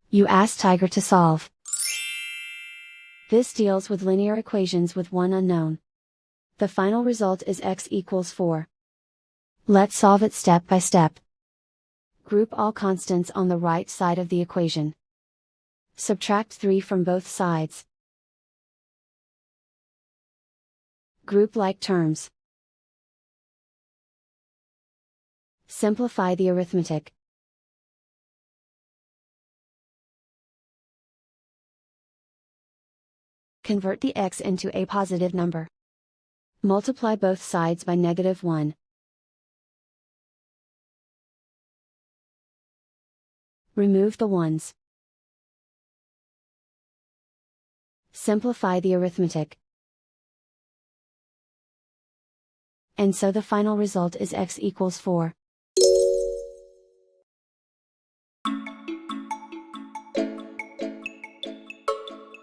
You ask Tiger to solve. This deals with linear equations with one unknown. The final result is x equals 4. Let's solve it step by step. Group all constants on the right side of the equation. Subtract 3 from both sides. Group like terms. Simplify the arithmetic. Convert the x into a positive number. Multiply both sides by -1. Remove the ones. Simplify the arithmetic. And so the final result is x equals 4.